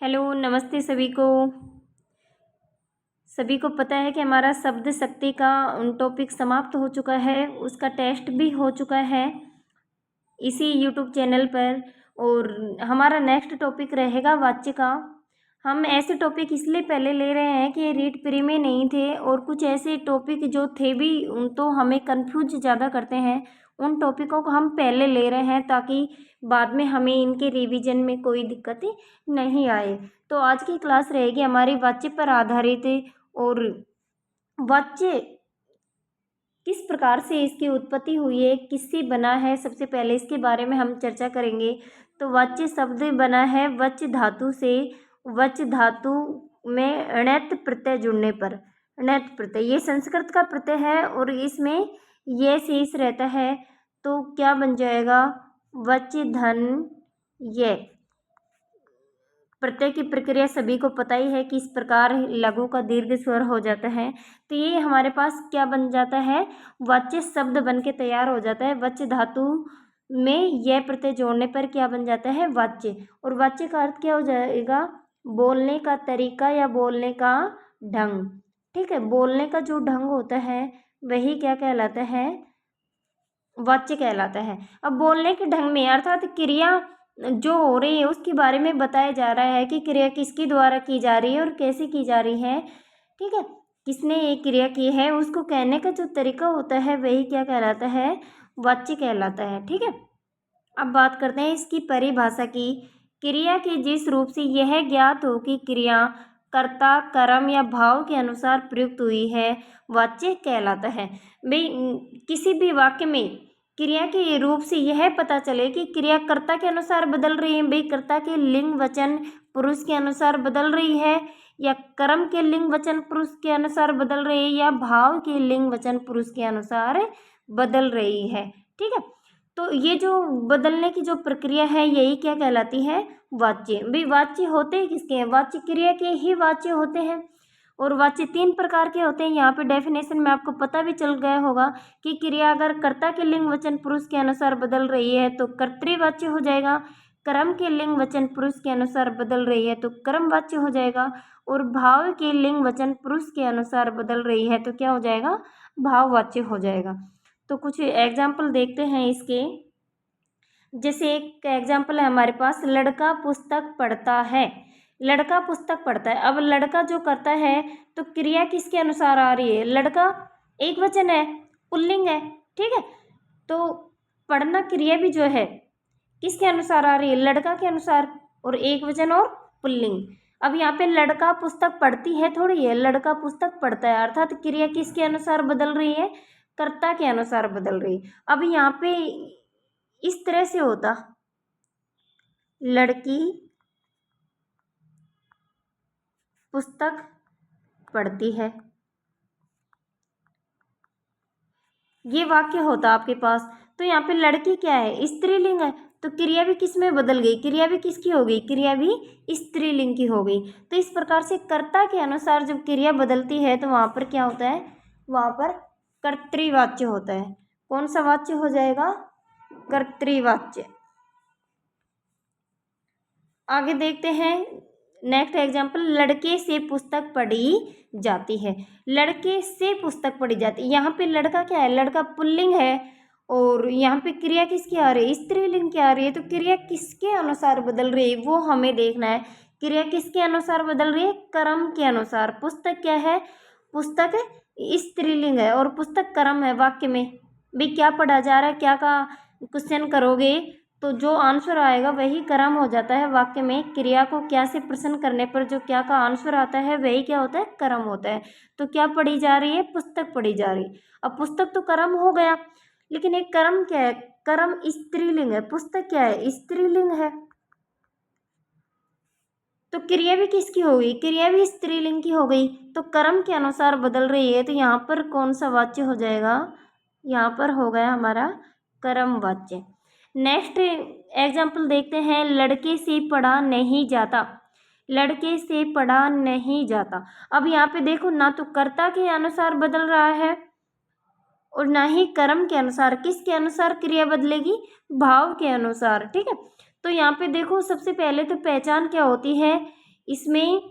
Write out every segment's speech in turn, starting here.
Hello, नमस्ते सभी को। सभी को पता है कि हमारा शब्द शक्ति का टॉपिक समाप्त हो चुका है, उसका टेस्ट भी हो चुका है इसी यूट्यूब चैनल पर। और हमारा नेक्स्ट टॉपिक रहेगा वाच्य का। हम ऐसे टॉपिक इसलिए पहले ले रहे हैं कि रीड प्री में नहीं थे, और कुछ ऐसे टॉपिक जो थे भी तो हमें कंफ्यूज ज़्यादा करते हैं। उन टॉपिकों को हम पहले ले रहे हैं ताकि बाद में हमें इनके रिवीजन में कोई दिक्कत नहीं आए। तो आज की क्लास रहेगी हमारी वाच्य पर आधारित। और वाच्य किस प्रकार से इसकी उत्पत्ति हुई है, किससे बना है, सबसे पहले इसके बारे में हम चर्चा करेंगे। तो वाच्य शब्द बना है वच्य धातु से। वच्य धातु में णैत प्रत्यय जुड़ने पर, णैत प्रत्यय ये संस्कृत का प्रत्यय है और इसमें ये शेष रहता है, तो क्या बन जाएगा वच्य धन ये। प्रत्यय की प्रक्रिया सभी को पता ही है कि इस प्रकार लघु का दीर्घ स्वर हो जाता है। तो ये हमारे पास क्या बन जाता है, वाच्य शब्द बन के तैयार हो जाता है। वच्य धातु में यह प्रत्यय जोड़ने पर क्या बन जाता है, वाच्य। और वाच्य का अर्थ क्या हो जाएगा, बोलने का तरीका या बोलने का ढंग। ठीक है, बोलने का जो ढंग होता है वही क्या कहलाता है, वाच्य कहलाता है। अब बोलने के ढंग में अर्थात क्रिया जो हो रही है उसके बारे में बताया जा रहा है कि क्रिया किसके द्वारा की जा रही है और कैसे की जा रही है। ठीक है, किसने ये क्रिया की है, उसको कहने का जो तरीका होता है वही क्या कहलाता है, वाच्य कहलाता है। ठीक है, अब बात करते हैं इसकी परिभाषा की। क्रिया के जिस रूप से यह ज्ञात हो कि क्रिया कर्ता कर्म या भाव के अनुसार प्रयुक्त हुई है, वाच्य कहलाता है। भाई किसी भी वाक्य में क्रिया के रूप से यह पता चले कि क्रिया कर्ता के अनुसार बदल रही है, भाई कर्ता के लिंग वचन पुरुष के अनुसार बदल रही है, या कर्म के लिंग वचन पुरुष के अनुसार बदल रही है, या भाव के लिंग वचन पुरुष के अनुसार बदल रही है। ठीक है, तो ये जो बदलने की जो प्रक्रिया है यही क्या कहलाती है, वाच्य। भाई वाच्य होते ही किसके हैं, वाच्य क्रिया के ही वाच्य होते हैं। और वाच्य 3 प्रकार के होते हैं। यहाँ पे डेफिनेशन में आपको पता भी चल गया होगा कि क्रिया अगर कर्ता के लिंग वचन पुरुष के अनुसार बदल रही है तो कर्तृवाच्य हो जाएगा, कर्म के लिंग वचन पुरुष के अनुसार बदल रही है तो कर्मवाच्य हो जाएगा, और भाव के लिंग वचन पुरुष के अनुसार बदल रही है तो क्या हो जाएगा, भाववाच्य हो जाएगा। तो कुछ एग्जाम्पल देखते हैं इसके। जैसे एक एग्जाम्पल है हमारे पास, लड़का पुस्तक पढ़ता है। लड़का पुस्तक पढ़ता है। अब लड़का जो करता है तो क्रिया किसके अनुसार आ रही है, लड़का एक वचन है, पुल्लिंग है। ठीक है, तो पढ़ना क्रिया भी जो है किसके अनुसार आ रही है, लड़का के अनुसार, और एक वचन और पुल्लिंग। अब यहाँ पे लड़का पुस्तक पढ़ती है थोड़ी है, लड़का पुस्तक पढ़ता है, अर्थात क्रिया किसके अनुसार बदल रही है, कर्ता के अनुसार बदल रही है। अब यहाँ पे इस तरह से होता, लड़की पुस्तक पढ़ती है, ये वाक्य होता आपके पास। तो यहाँ पे लड़की क्या है, स्त्रीलिंग है, तो क्रिया भी किस में बदल गई, क्रिया भी किसकी हो गई, क्रिया भी स्त्रीलिंग की हो गई। तो इस प्रकार से कर्ता के अनुसार जब क्रिया बदलती है तो वहाँ पर क्या होता है, वहाँ पर कर्तृवाच्य होता है। कौन सा वाच्य हो जाएगा, कर्तृवाच्य। आगे देखते हैं नेक्स्ट एग्जाम्पल, लड़के से पुस्तक पढ़ी जाती है। लड़के से पुस्तक पढ़ी जाती है, यहाँ पे लड़का क्या है, लड़का पुल्लिंग है, और यहाँ पे क्रिया किसकी आ रही है, स्त्रीलिंग की आ रही है। तो क्रिया किसके अनुसार बदल रही है वो हमें देखना है। क्रिया किसके अनुसार बदल रही है, कर्म के अनुसार। पुस्तक क्या है, पुस्तक स्त्रीलिंग है और पुस्तक कर्म है। वाक्य में भी क्या पढ़ा जा रहा है, क्या का क्वेश्चन करोगे तो जो आंसर आएगा वही कर्म हो जाता है। वाक्य में क्रिया को क्या से प्रश्न करने पर जो क्या का आंसर आता है वही क्या होता है, कर्म होता है। तो क्या पढ़ी जा रही है, पुस्तक पढ़ी जा रही। अब पुस्तक तो कर्म हो गया, लेकिन एक कर्म क्या है, कर्म स्त्रीलिंग है, पुस्तक क्या है, स्त्रीलिंग है। तो क्रिया भी किसकी हो गई, क्रिया भी स्त्रीलिंग की हो गई। तो कर्म के अनुसार बदल रही है, तो यहाँ पर कौन सा वाच्य हो जाएगा, यहाँ पर हो गया हमारा कर्म वाच्य। नेक्स्ट एग्जाम्पल देखते हैं, लड़के से पढ़ा नहीं जाता। लड़के से पढ़ा नहीं जाता। अब यहाँ पे देखो, ना तो कर्ता के अनुसार बदल रहा है और ना ही कर्म के अनुसार। किसके अनुसार क्रिया बदलेगी, भाव के अनुसार। ठीक है, तो यहाँ पे देखो सबसे पहले तो पहचान क्या होती है इसमें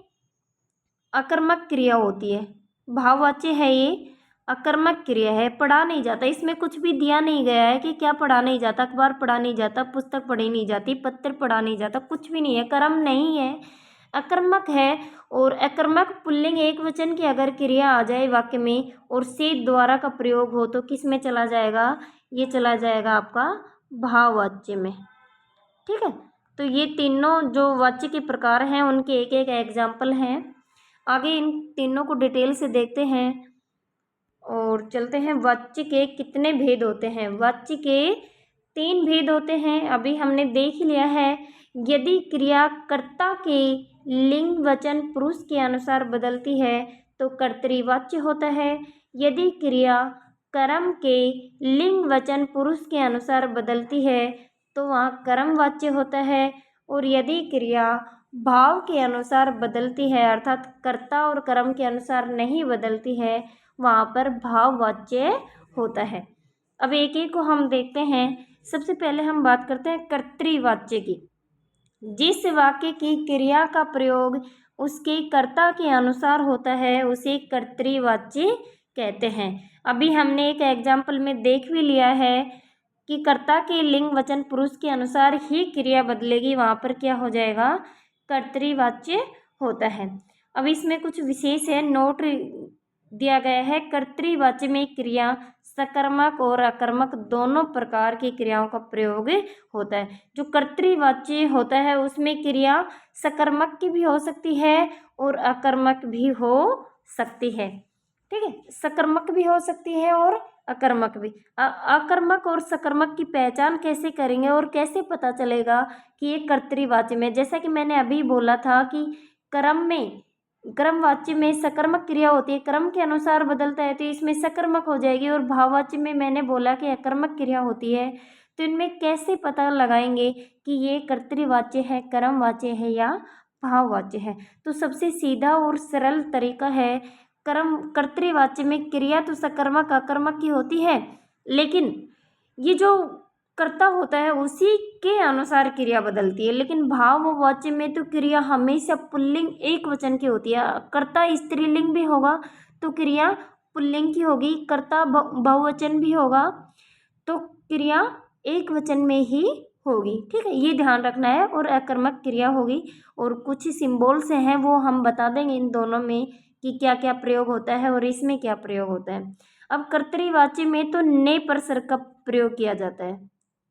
अकर्मक क्रिया होती है। भाववाच्य है ये, अकर्मक क्रिया है, पढ़ा नहीं जाता। इसमें कुछ भी दिया नहीं गया है कि क्या पढ़ा नहीं जाता, अखबार पढ़ा नहीं जाता, पुस्तक पढ़ी नहीं जाती, पत्र पढ़ा नहीं जाता, कुछ भी नहीं है, कर्म नहीं है, अकर्मक है। और अकर्मक पुल्लिंग एक वचन की अगर क्रिया आ जाए वाक्य में और से द्वारा का प्रयोग हो तो किस में चला जाएगा, ये चला जाएगा आपका भाववाच्य में। ठीक है, तो ये तीनों जो वाच्य के प्रकार हैं उनके एक एक एग्जाम्पल हैं। आगे इन तीनों को डिटेल से देखते हैं और चलते हैं। वाच्य के कितने भेद होते हैं? वाच्य के 3 भेद होते हैं, अभी हमने देख ही लिया है। यदि क्रिया कर्ता के लिंग वचन पुरुष के अनुसार बदलती है तो कर्तृवाच्य होता है। यदि क्रिया कर्म के लिंग वचन पुरुष के अनुसार बदलती है तो वहाँ कर्मवाच्य होता है। और यदि क्रिया भाव के अनुसार बदलती है अर्थात कर्ता और कर्म के अनुसार नहीं बदलती है, वहाँ पर भाववाच्य होता है। अब एक एक को हम देखते हैं। सबसे पहले हम बात करते हैं कर्तृवाच्य की। जिस वाक्य की क्रिया का प्रयोग उसके कर्ता के अनुसार होता है उसे कर्तृवाच्य कहते हैं। अभी हमने एक एग्जाम्पल में देख भी लिया है कि कर्ता के लिंग वचन पुरुष के अनुसार ही क्रिया बदलेगी, वहाँ पर क्या हो जाएगा, कर्तृवाच्य होता है। अब इसमें कुछ विशेष है, नोट दिया गया है। कर्तृवाच्य में क्रिया सकर्मक और अकर्मक दोनों प्रकार की क्रियाओं का प्रयोग होता है। जो कर्तृवाच्य होता है उसमें क्रिया सकर्मक की भी हो सकती है और अकर्मक भी हो सकती है। ठीक है, सकर्मक भी हो सकती है और अकर्मक भी। अकर्मक और सकर्मक की पहचान कैसे करेंगे और कैसे पता चलेगा कि ये कर्तृवाच्य में? जैसा कि मैंने अभी बोला था कि कर्म में, कर्मवाच्य में सकर्मक क्रिया होती है, कर्म के अनुसार बदलता है तो इसमें सकर्मक हो जाएगी। और भाववाच्य में मैंने बोला कि अकर्मक क्रिया होती है। तो इनमें कैसे पता लगाएंगे कि ये कर्तृवाच्य है, कर्मवाच्य है या भाववाच्य है? तो सबसे सीधा और सरल तरीका है, कर्तृवाच्य में क्रिया तो सकर्मक अकर्मक की होती है, लेकिन ये जो कर्ता होता है उसी के अनुसार क्रिया बदलती है। लेकिन भाववाच्य में तो क्रिया हमेशा पुल्लिंग एक वचन की होती है। कर्ता स्त्रीलिंग भी होगा तो क्रिया पुल्लिंग की होगी, कर्ता बहुवचन भी होगा तो क्रिया एक वचन में ही होगी। ठीक है, ये ध्यान रखना है। और अकर्मक क्रिया होगी और कुछ सिंबल्स हैं वो हम बता देंगे इन दोनों में कि क्या क्या प्रयोग होता है और इसमें क्या प्रयोग होता है। अब कर्तृवाच्य में तो ने परसर्ग का प्रयोग किया जाता है।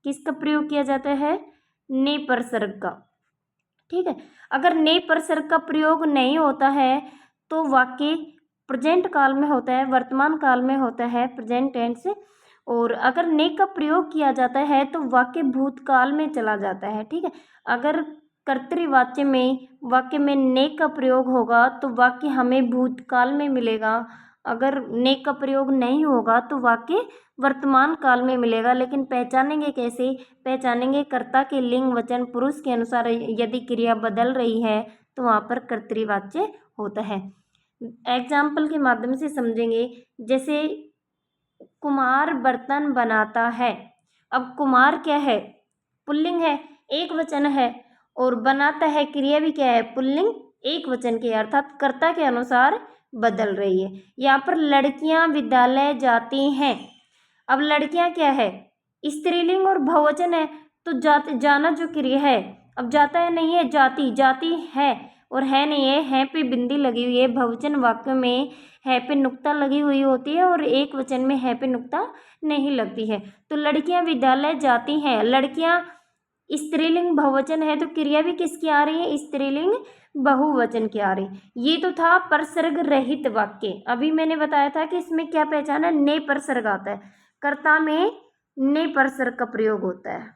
किसका प्रयोग किया जाता है? ने परसर्ग का। ठीक है, अगर ने परसर्ग का प्रयोग नहीं होता है तो वाक्य प्रेजेंट काल में होता है, वर्तमान काल में होता है, प्रेजेंट टेंस। और अगर ने का प्रयोग किया जाता है तो वाक्य भूतकाल में चला जाता है। ठीक है, अगर कर्तृवाच्य में वाक्य में ने का प्रयोग होगा तो वाक्य हमें भूतकाल में मिलेगा। अगर ने का प्रयोग नहीं होगा तो वाक्य वर्तमान काल में मिलेगा। लेकिन पहचानेंगे कैसे? पहचानेंगे कर्ता के लिंग वचन पुरुष के अनुसार यदि क्रिया बदल रही है तो वहाँ पर कर्तृवाच्य होता है। एग्जाम्पल के माध्यम से समझेंगे। जैसे कुमार बर्तन बनाता है। अब कुमार क्या है? पुल्लिंग है, एक वचन है। और बनाता है क्रिया भी क्या है? पुल्लिंग एक वचन की, अर्थात कर्ता के अनुसार बदल रही है। यहाँ पर लड़कियां विद्यालय जाती हैं। अब लड़कियां क्या है? स्त्रीलिंग और बहुवचन है तो जाना जो क्रिया है। अब जाता है नहीं है, जाती, जाती है और है नहीं है पे बिंदी लगी हुई है। बहुवचन वाक्य में है पे नुक्ता लगी हुई होती है और एक वचन में है पे नुक्ता नहीं लगती है। तो लड़कियां विद्यालय जाती हैं, लड़कियां स्त्रीलिंग बहुवचन है तो क्रिया भी किसकी आ रही है? स्त्रीलिंग बहुवचन की आ रही। ये तो था परसर्ग रहित वाक्य। अभी मैंने बताया था कि इसमें क्या पहचान है? ने परसर्ग आता है, कर्ता में ने परसर्ग का प्रयोग होता है।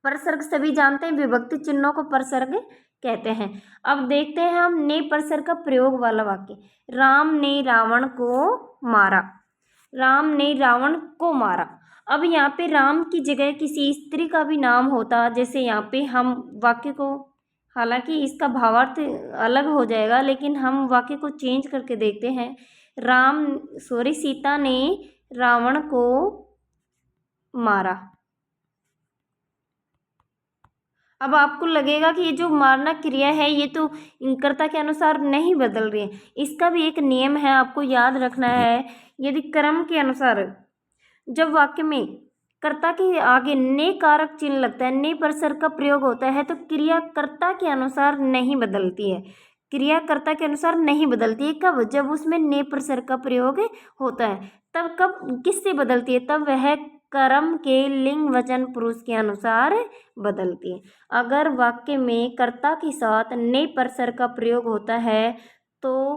परसर्ग सभी जानते हैं, विभक्ति चिन्हों को परसर्ग कहते हैं। अब देखते हैं हम ने परसर्ग का प्रयोग वाला वाक्य। राम ने रावण को मारा। राम ने रावण को मारा। अब यहाँ पे राम की जगह किसी स्त्री का भी नाम होता, जैसे यहाँ पे हम वाक्य को, हालांकि इसका भावार्थ अलग हो जाएगा लेकिन हम वाक्य को चेंज करके देखते हैं। सीता ने रावण को मारा। अब आपको लगेगा कि ये जो मारना क्रिया है ये तो कर्ता के अनुसार नहीं बदल रही है, इसका भी एक नियम है, आपको याद रखना है। यदि क्रम के अनुसार जब वाक्य में कर्ता के आगे ने कारक चिन्ह लगता है, ने परसर का प्रयोग होता है, तो क्रिया कर्ता के अनुसार नहीं बदलती है। क्रिया कर्ता के अनुसार नहीं बदलती है कब? जब उसमें ने परसर का प्रयोग होता है। तब कब किससे बदलती है? तब वह कर्म के लिंग वचन पुरुष के अनुसार बदलती है। अगर वाक्य में कर्ता के साथ ने परसर का प्रयोग होता है तो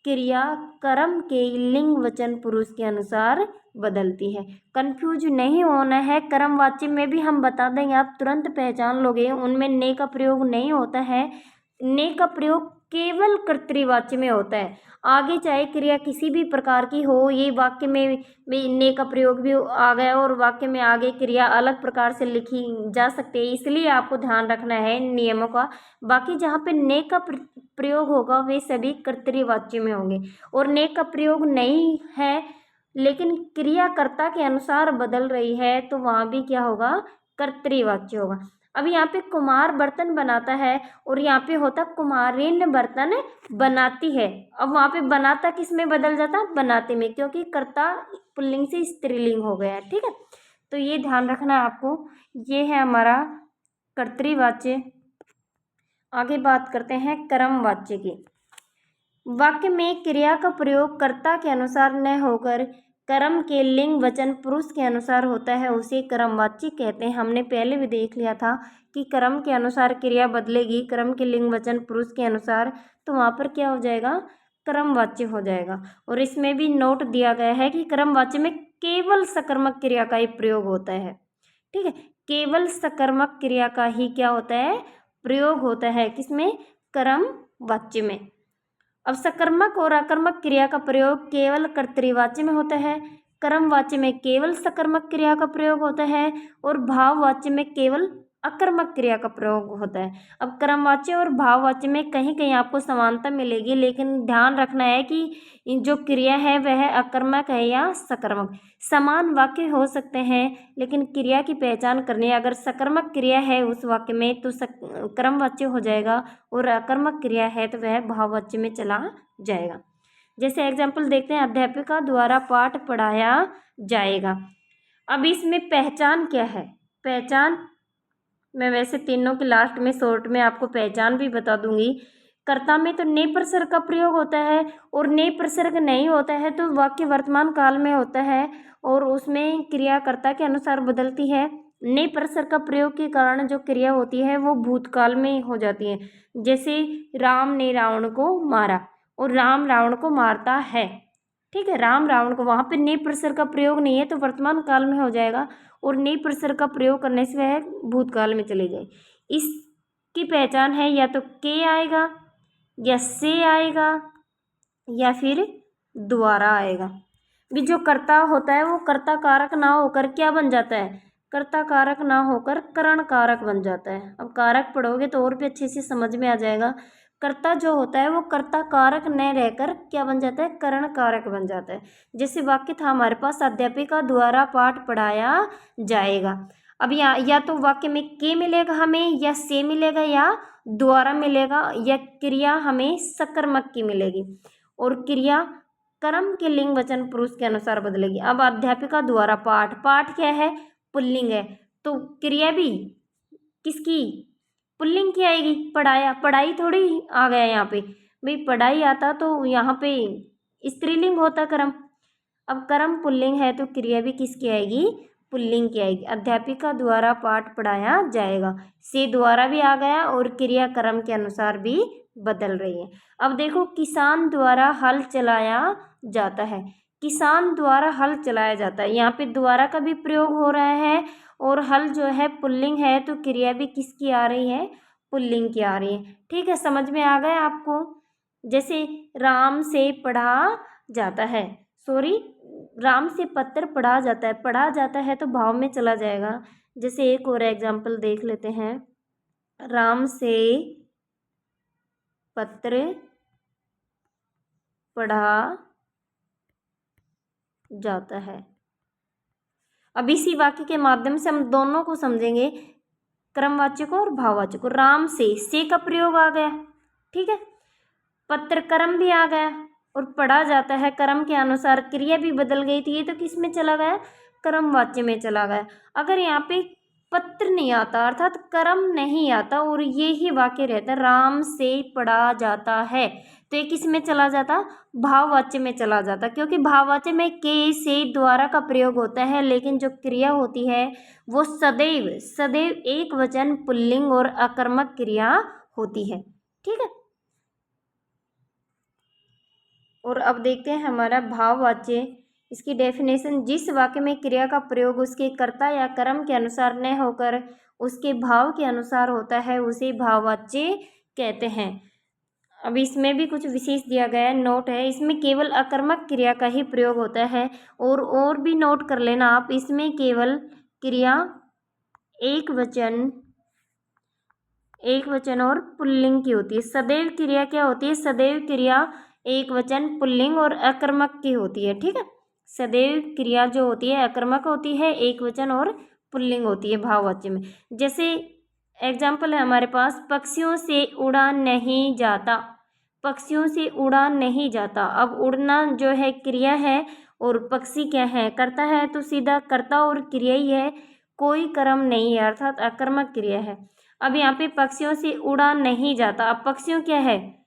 क्रिया कर्म के लिंग वचन पुरुष के अनुसार बदलती है। कंफ्यूज नहीं होना है, कर्म वाच्य में भी हम बता देंगे, आप तुरंत पहचान लोगे। उनमें ने का प्रयोग नहीं होता है, ने का प्रयोग केवल कर्तृवाच्य में होता है। आगे चाहे क्रिया किसी भी प्रकार की हो, ये वाक्य में भी ने का प्रयोग भी आ गया और वाक्य में आगे क्रिया अलग प्रकार से लिखी जा सकती है, इसलिए आपको ध्यान रखना है नियमों का। बाकी जहाँ पे ने का प्रयोग होगा वे सभी कर्तृवाच्य में होंगे, और ने का प्रयोग नहीं है लेकिन क्रियाकर्ता के अनुसार बदल रही है तो वहाँ भी क्या होगा? कर्तृवाच्य होगा। अब यहाँ पे कुमार बर्तन बनाता है और यहाँ पे होता कुमारिन बर्तन बनाती है। अब वहाँ पे बनाता किस में बदल जाता? बनाते में, क्योंकि कर्ता पुल्लिंग से स्त्रीलिंग हो गया है। ठीक है, तो ये ध्यान रखना है आपको। ये है हमारा कर्तृवाच्य। आगे बात करते हैं कर्मवाच्य की। वाक्य में क्रिया का प्रयोग कर्ता के अनुसार न होकर कर्म के लिंग वचन पुरुष के अनुसार होता है, उसे कर्मवाच्य कहते हैं। हमने पहले भी देख लिया था कि कर्म के अनुसार क्रिया बदलेगी, कर्म के लिंग वचन पुरुष के अनुसार, तो वहाँ पर क्या हो जाएगा? कर्मवाच्य हो जाएगा। और इसमें भी नोट दिया गया है कि कर्मवाच्य में केवल सकर्मक क्रिया का ही प्रयोग होता है। ठीक है, केवल सकर्मक क्रिया का ही क्या होता है? प्रयोग होता है। किसमें? कर्मवाच्य में। अब सकर्मक और अकर्मक क्रिया का प्रयोग केवल कर्तृवाच्य में होता है, कर्मवाच्य में केवल सकर्मक क्रिया का प्रयोग होता है, और भाववाच्य में केवल अकर्मक क्रिया का प्रयोग होता है। अब कर्मवाच्य और भाववाच्य में कहीं कहीं आपको समानता मिलेगी, लेकिन ध्यान रखना है कि जो क्रिया है वह अकर्मक है या सकर्मक। समान वाक्य हो सकते हैं लेकिन क्रिया की पहचान करनी है। अगर सकर्मक क्रिया है उस वाक्य में तो कर्मवाच्य हो जाएगा, और अकर्मक क्रिया है तो वह भाववाच्य में चला जाएगा। जैसे एग्जाम्पल देखते हैं, अध्यापिका द्वारा पाठ पढ़ाया जाएगा। अब इसमें पहचान क्या है? पहचान मैं वैसे तीनों के लास्ट में शॉर्ट में आपको पहचान भी बता दूंगी। कर्ता में तो ने प्रसर्ग का प्रयोग होता है, और ने प्रसर्ग नहीं होता है तो वाक्य वर्तमान काल में होता है और उसमें क्रिया कर्ता के अनुसार बदलती है। ने प्रसर्ग का प्रयोग के कारण जो क्रिया होती है वो भूतकाल में हो जाती है। जैसे राम ने रावण को मारा, और राम रावण को मारता है। ठीक है, राम रावण को, वहाँ पे ने प्रसर्ग का प्रयोग नहीं है तो वर्तमान काल में हो जाएगा, और ने प्रसर्ग का प्रयोग करने से वह भूतकाल में चले गए। इसकी पहचान है या तो के आएगा या से आएगा या फिर द्वारा आएगा। भी जो कर्ता होता है वो कर्ता कारक ना होकर क्या बन जाता है? कर्ता कारक ना होकर करण कारक बन जाता है। अब कारक पढ़ोगे तो और भी अच्छे से समझ में आ जाएगा। कर्ता जो होता है वो कर्ता कारक न रहकर क्या बन जाता है? करण कारक बन जाता है। जैसे वाक्य था हमारे पास, अध्यापिका द्वारा पाठ पढ़ाया जाएगा। अब या तो वाक्य में के मिलेगा हमें, या से मिलेगा, या द्वारा मिलेगा, या क्रिया हमें सकर्मक की मिलेगी, और क्रिया कर्म के लिंग वचन पुरुष के अनुसार बदलेगी। अब अध्यापिका द्वारा पाठ, पाठ क्या है? पुल्लिंग है, तो क्रिया भी किसकी? पुल्लिंग की आएगी। पढ़ाया, पढ़ाई थोड़ी आ गया यहाँ पे, भाई पढ़ाई आता तो यहाँ पे स्त्रीलिंग होता कर्म। अब कर्म पुल्लिंग है तो क्रिया भी किसकी आएगी? पुल्लिंग की आएगी। अध्यापिका द्वारा पाठ पढ़ाया जाएगा, से द्वारा भी आ गया और क्रिया कर्म के अनुसार भी बदल रही है। अब देखो, किसान द्वारा हल चलाया जाता है। किसान द्वारा हल चलाया जाता है, यहाँ पे द्वारा का भी प्रयोग हो रहा है, और हल जो है पुल्लिंग है तो क्रिया भी किसकी आ रही है? पुल्लिंग की आ रही है। ठीक है, समझ में आ गया आपको? जैसे राम से पढ़ा जाता है, सॉरी, राम से पत्र पढ़ा जाता है, पढ़ा जाता है तो भाव में चला जाएगा। जैसे एक और एग्जाम्पल देख लेते हैं, राम से पत्र पढ़ा जाता है। अब इसी वाक्य के माध्यम से हम दोनों को समझेंगे। क्रमवाच्य को और भाववाच्य को। राम से का प्रयोग आ गया, ठीक है। पत्र कर्म भी आ गया और पढ़ा जाता है, कर्म के अनुसार क्रिया भी बदल गई थी, ये तो किस में चला गया, कर्मवाच्य में चला गया। अगर यहाँ पे पत्र नहीं आता अर्थात कर्म नहीं आता और ये ही वाक्य रहता राम से पढ़ा जाता है, तो ये किस में चला जाता, भाववाच्य में चला जाता, क्योंकि भाववाच्य में के से द्वारा का प्रयोग होता है, लेकिन जो क्रिया होती है वो सदैव सदैव एक वचन पुल्लिंग और आकर्मक क्रिया होती है, ठीक है। और अब देखते हैं हमारा भाववाच्य। इसकी डेफिनेशन, जिस वाक्य में क्रिया का प्रयोग उसके कर्ता या कर्म के अनुसार न होकर उसके भाव के अनुसार होता है उसे भाववाच्य कहते हैं। अब इसमें भी कुछ विशेष दिया गया है, नोट है, इसमें केवल अकर्मक क्रिया का ही प्रयोग होता है। और भी नोट कर लेना आप, इसमें केवल क्रिया एक वचन और पुल्लिंग की होती है। सदैव क्रिया क्या होती है, सदैव क्रिया एक वचन पुल्लिंग और अकर्मक की होती है, ठीक है। सदैव क्रिया जो होती है अकर्मक होती है, एक वचन और पुल्लिंग होती है भाववाच्य में। जैसे एग्जाम्पल है हमारे पास, पक्षियों से उड़ा नहीं जाता, पक्षियों से उड़ा नहीं जाता। अब उड़ना जो है क्रिया है और पक्षी क्या है, करता है, तो सीधा कर्ता और क्रिया ही है, कोई कर्म नहीं है, अर्थात अकर्मक क्रिया है। अब यहाँ पे पक्षियों से उड़ा नहीं जाता, अब पक्षियों क्या है,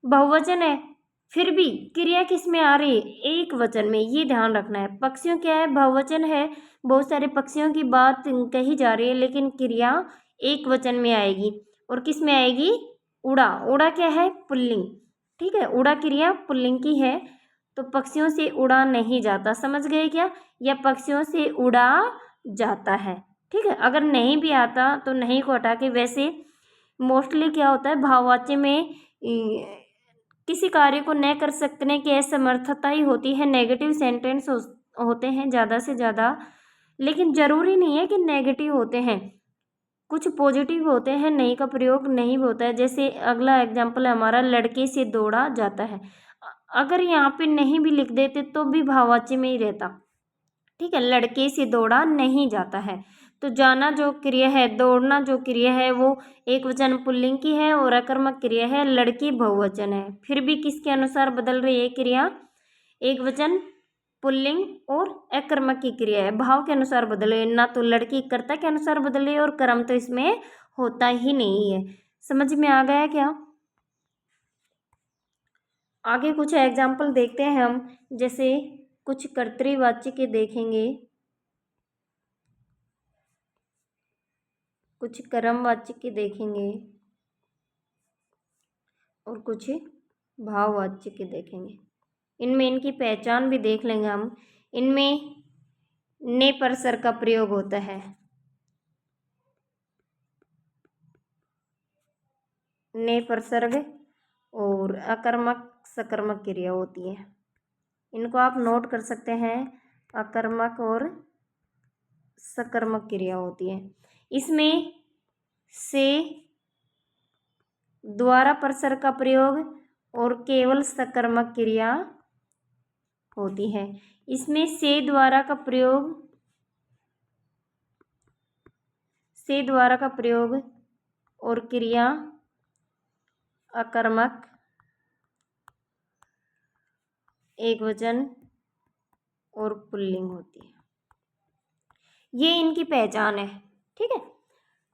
बहुवचन है, फिर भी क्रिया किस में आ रही है, एक वचन में, ये ध्यान रखना है। पक्षियों क्या है, बहुवचन है, बहुत सारे पक्षियों की बात कही जा रही है, लेकिन क्रिया एक वचन में आएगी और किस में आएगी, उड़ा। उड़ा क्या है, पुल्लिंग, ठीक है, उड़ा क्रिया पुल्लिंग की है, तो पक्षियों से उड़ा नहीं जाता, समझ गए क्या, या पक्षियों से उड़ा जाता है, ठीक है। अगर नहीं भी आता तो नहीं को हटा के, वैसे मोस्टली क्या होता है भाववाच्य में किसी कार्य को न कर सकने की असमर्थता ही होती है, नेगेटिव सेंटेंस होते हैं ज़्यादा से ज़्यादा, लेकिन ज़रूरी नहीं है कि नेगेटिव होते हैं, कुछ पॉजिटिव होते हैं, नहीं का प्रयोग नहीं होता है। जैसे अगला एग्जाम्पल है हमारा, लड़के से दौड़ा जाता है, अगर यहाँ पे नहीं भी लिख देते तो भी भाववाच्य में ही रहता, ठीक है। लड़के से दौड़ा नहीं जाता है, तो जाना जो क्रिया है, दौड़ना जो क्रिया है वो एक वचन पुल्लिंग की है और अकर्मक क्रिया है, लड़की बहुवचन है, फिर भी किसके अनुसार बदल रही है क्रिया, एक वचन पुल्लिंग और अकर्मक की क्रिया है, भाव के अनुसार बदले, ना तो लड़की कर्ता के अनुसार बदले और कर्म तो इसमें होता ही नहीं है। समझ में आ गया क्या। आगे कुछ एग्जाम्पल देखते हैं हम, जैसे कुछ कर्तृवाच्य के देखेंगे, कुछ कर्मवाच्य के देखेंगे और कुछ भाववाच्य के देखेंगे। इनमें इनकी पहचान भी देख लेंगे हम। इनमें ने परसर का प्रयोग होता है, ने परसर्ग और अकर्मक सकर्मक क्रिया होती है, इनको आप नोट कर सकते हैं, अकर्मक और सकर्मक क्रिया होती है। इसमें से द्वारा परसर का प्रयोग और केवल सकर्मक क्रिया होती है। इसमें से द्वारा का प्रयोग, से द्वारा का प्रयोग और क्रिया अकर्मक, एक वचन और पुल्लिंग होती है, ये इनकी पहचान है, ठीक है।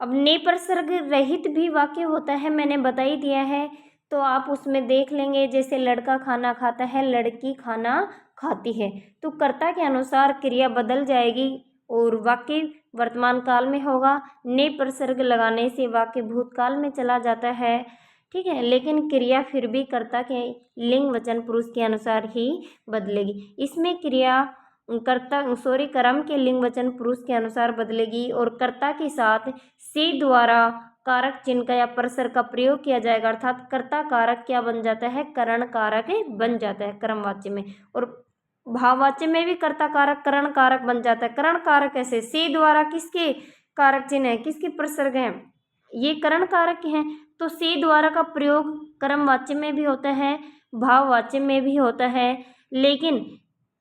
अब ने परसर्ग रहित भी वाक्य होता है, मैंने बता ही दिया है, तो आप उसमें देख लेंगे, जैसे लड़का खाना खाता है, लड़की खाना खाती है, तो कर्ता के अनुसार क्रिया बदल जाएगी और वाक्य वर्तमान काल में होगा। ने परसर्ग लगाने से वाक्य भूतकाल में चला जाता है, ठीक है, लेकिन क्रिया फिर भी कर्ता के लिंग वचन पुरुष के अनुसार ही बदलेगी। इसमें क्रिया कर्म के लिंग वचन पुरुष के अनुसार बदलेगी और कर्ता के साथ से द्वारा कारक चिन्ह का या परसर का प्रयोग किया जाएगा, अर्थात कर्ता कारक क्या बन जाता है, करण कारक बन जाता है कर्मवाच्य में, और भाववाच्य में भी कर्ता कारक करण कारक बन जाता है। करण कारक ऐसे, से द्वारा किसके कारक चिन्ह है, किसके प्रसर्ग हैं, ये करण कारक हैं, तो से द्वारा का प्रयोग कर्मवाच्य में भी होता है, भाववाच्य में भी होता है, लेकिन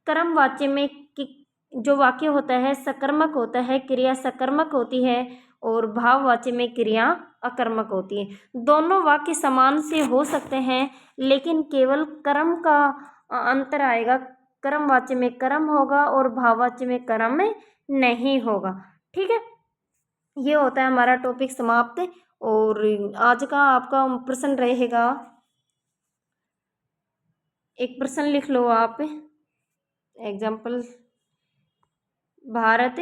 कर्मवाच्य में जो वाक्य होता है सकर्मक होता है, क्रिया सकर्मक होती है, और भाववाची में क्रिया अकर्मक होती है। दोनों वाक्य समान से हो सकते हैं, लेकिन केवल कर्म का अंतर आएगा। कर्मवाची में कर्म होगा और भाववाची में कर्म नहीं होगा। ठीक है, ये होता है हमारा टॉपिक समाप्त। और आज का आपका प्रश्न रहेगा, एक प्रश्न लिख लो आप। एग्जाम्पल, भारत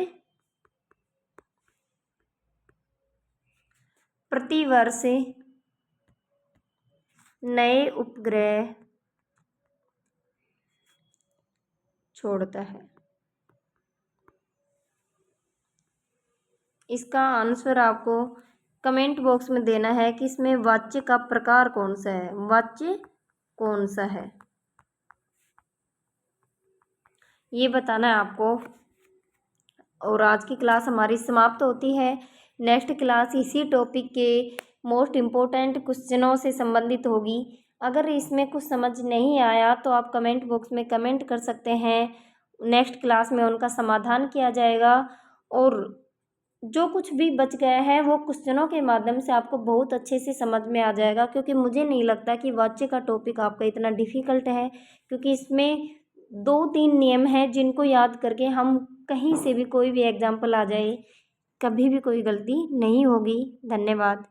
प्रतिवर्ष नए उपग्रह छोड़ता है। इसका आंसर आपको कमेंट बॉक्स में देना है कि इसमें वाच्य का प्रकार कौन सा है, वाच्य कौन सा है, ये बताना है आपको। और आज की क्लास हमारी समाप्त होती है। नेक्स्ट क्लास इसी टॉपिक के मोस्ट इम्पोर्टेंट क्वेश्चनों से संबंधित होगी। अगर इसमें कुछ समझ नहीं आया तो आप कमेंट बॉक्स में कमेंट कर सकते हैं, नेक्स्ट क्लास में उनका समाधान किया जाएगा। और जो कुछ भी बच गया है वो क्वेश्चनों के माध्यम से आपको बहुत अच्छे से समझ में आ जाएगा, क्योंकि मुझे नहीं लगता कि वाच्य का टॉपिक आपका इतना डिफ़िकल्ट है, क्योंकि इसमें 2-3 नियम हैं जिनको याद करके हम कहीं से भी कोई भी एग्जाम्पल आ जाए, कभी भी कोई गलती नहीं होगी। धन्यवाद।